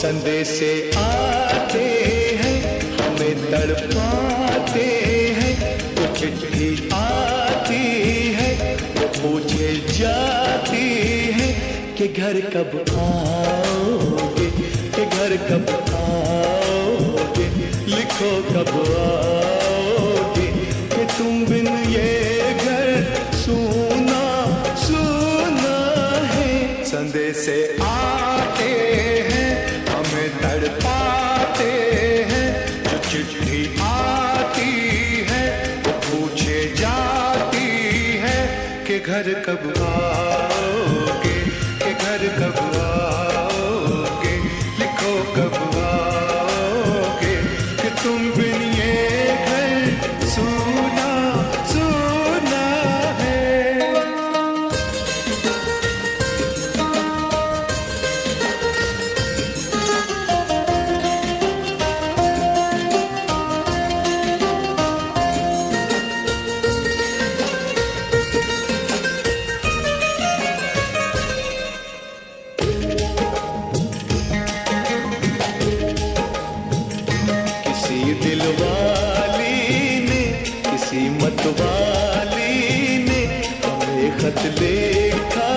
संदेशे आते हैं, हमें तड़पाते हैं। तो चिट्ठी आती है, वो पूछे जाती है कि घर कब आओगे, कि घर कब आओगे, लिखो कब आओगे, कि तुम बिन ये घर सूना सूना है। संदेशे आते हैं, हमें तड़पाते हैं। जो चिट्ठी आती है, वो पूछे जाती है कि घर कब आओगे, कि घर कब आओगे, लिखो कब आओगे, कि तुम बिन ये घर सूना सूना है। दिलवाली ने, किसी मतवाली ने हमें खत लिखा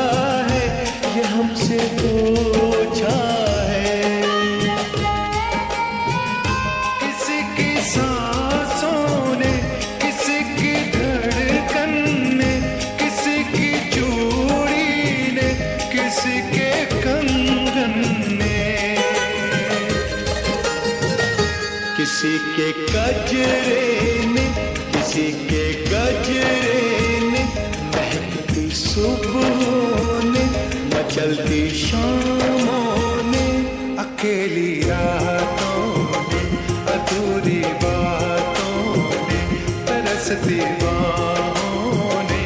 है, ये हमसे पूछा है। किसी की सांसों ने, किसी की धड़कन ने, किसी की चूड़ी ने, किसी के कंगन ने, किसी के गजरे ने, किसी के गजरे ने, महकती सुबहों ने, मचलती शामों ने, अकेली रातों ने, अधूरी बातों ने, तरसती बाहों ने,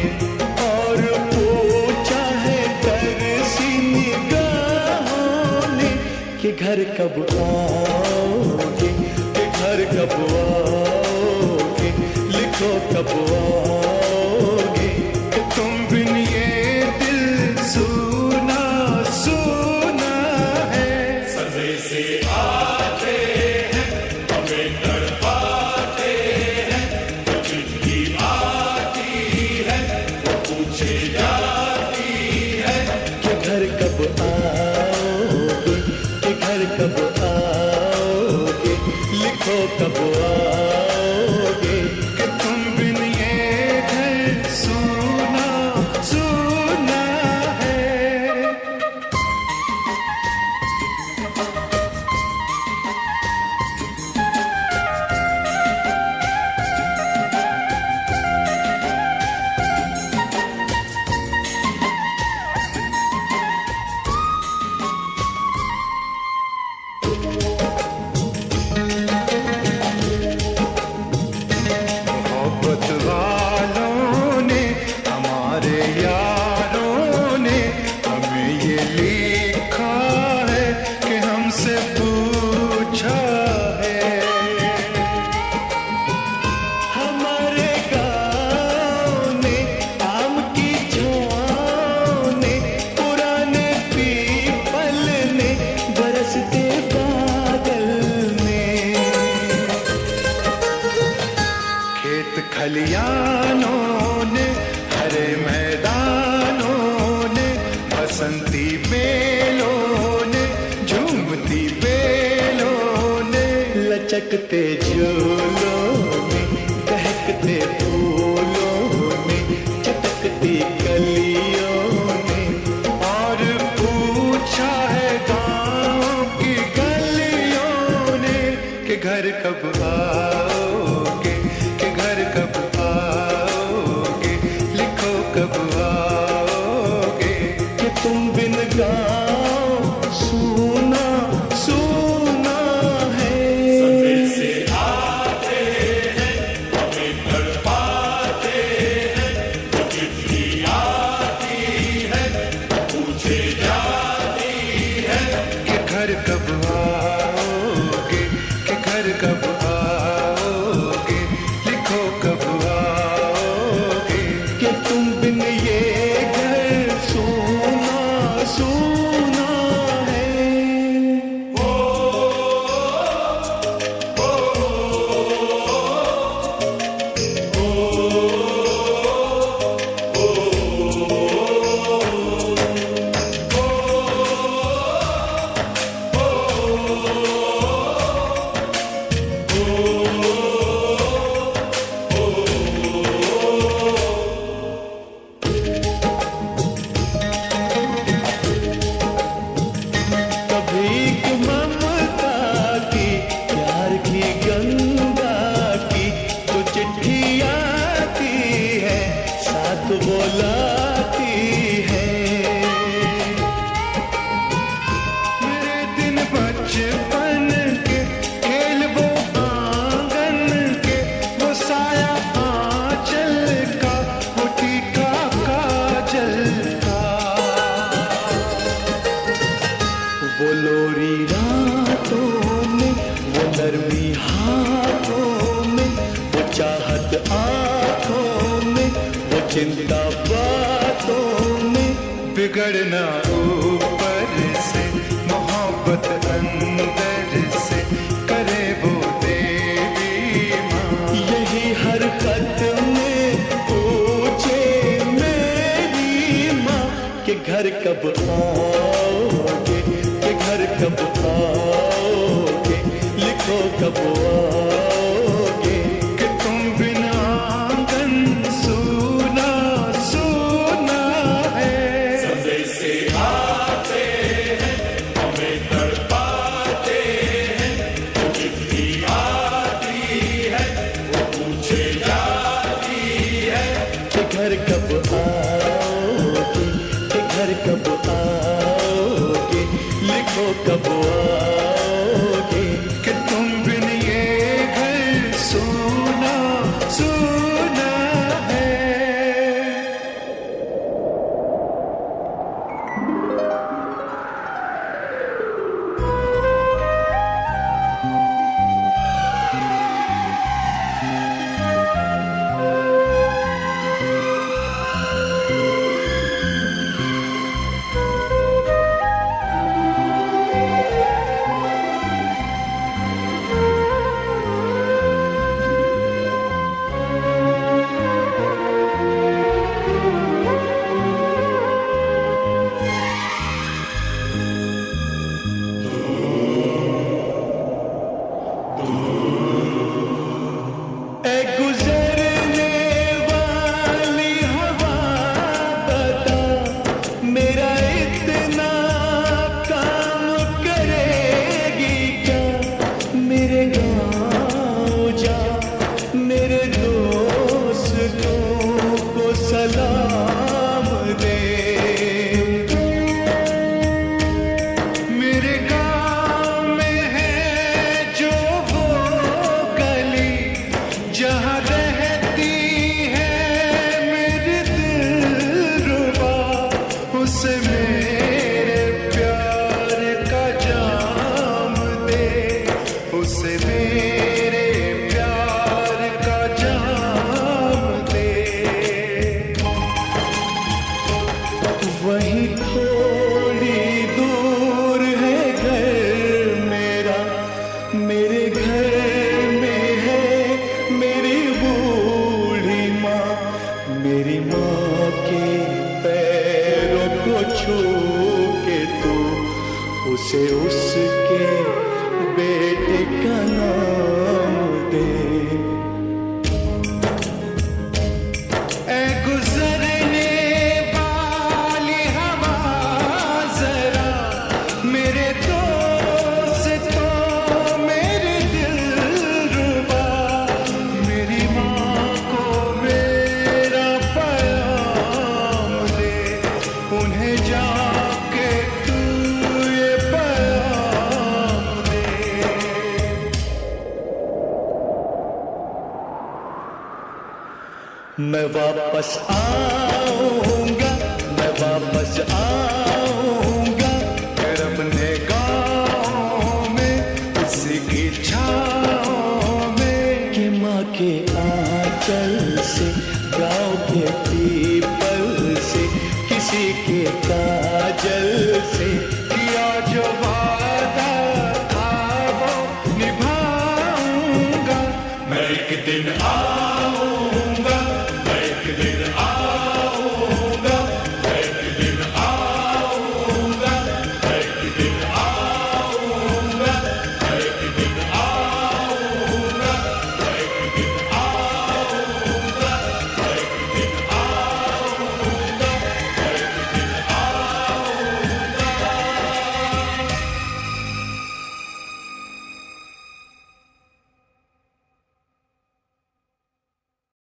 और पूछा है तरसी निगाहों ने कि घर कब आओगे, घर कब आओगे, लिखो कब आओगे, कि तुम बिन ये दिल सूना सूना है। संदेशे आते हैं, हमें तड़पाते हैं। जो चिट्ठी आती है, वो पूछे जाती है कि घर कब आओगे, कि घर कब आओगे, लिखो कब आओगे, कि तुम बिन ये घर सूना सूना है। यारों ने हमें ये लिखा है कि हमसे पूछा है। हमारे गाँव ने, आम की छाँव ने, पुराने पीपल ने, बरसते बादल ने, खेत खलियानों ने, हरे मैदानों ने, बसंती बेलों ने, झूमती बेलों ने, लचकते झूलों ने, दहकते फूलों ने, चटकती कलियों ने, और पूछा है गाँव की गलियों ने कि घर कब आओगे, कि घर कब आओगे, लिखो कब आओगे, कि तुम बिन गाँव सूना सूना है। संदेशे आते हैं, हमें तड़पाते हैं। जो चिट्ठी आती है, पूछे जाती है कि घर कब आओगे, कि घर कब आओगे। बचपन के खेल वो आंगन के, वो साया आंचल का, वो टीका काजल का, वो लोरी रातों में, वो नरमी हाथों में, वो चाहत आंखों में, वो चिंता बातों में, बिगड़ना ऊपर से, मोहब्बत अंदर से, करे वो देवी माँ। यही हर खत में पूछे मेरी माँ कि घर कब आओगे, कि घर कब आओगे, लिखो कब आओगे, कि तुम बिना आंगन सूना सूना है। संदेशे आते हैं, हमें तड़पाते हैं, वो चिट्ठी आती है, वो पूछे जाती है कि घर कब आओगे, कि घर कब आओगे, लिखो कब आओगे, कि तुम बिन ये घर सूना सूना है। गुजरने वाली हवा बता, मेरा इतना काम करेगी क्या, मेरे गाँव जा, मेरे दोस्तों को सलाम दे, मेरे गाँव में है जो वो गली, जहाँ रहती है मेरी दिलरुबा, उसे मेरे प्यार का जाम दे, उसे मेरे प्यार का जाम दे। वहीं थोड़ी दूर है घर मेरा, मेरे घर में है मेरी बूढ़ी माँ, मेरी माँ के पैरों को छू के तू उसे उसके बेटे का नाम दे। ऐ गुजरने वाली हवा जरा, मेरे दोस्तों, मेरे दिलरुबा, मेरी माँ को मेरा पैगाम दे, उन्हें जाके तू ये पैगाम दे। मैं वापस आऊंगा, मैं वापस आऊंगा, फिर अपने गाँव में, उसी की छाँव में, कि माँ के आंचल से, गाँव के पीपल से, किसी के काजल से, किया जो वादा था वो निभाऊंगा। मैं एक दिन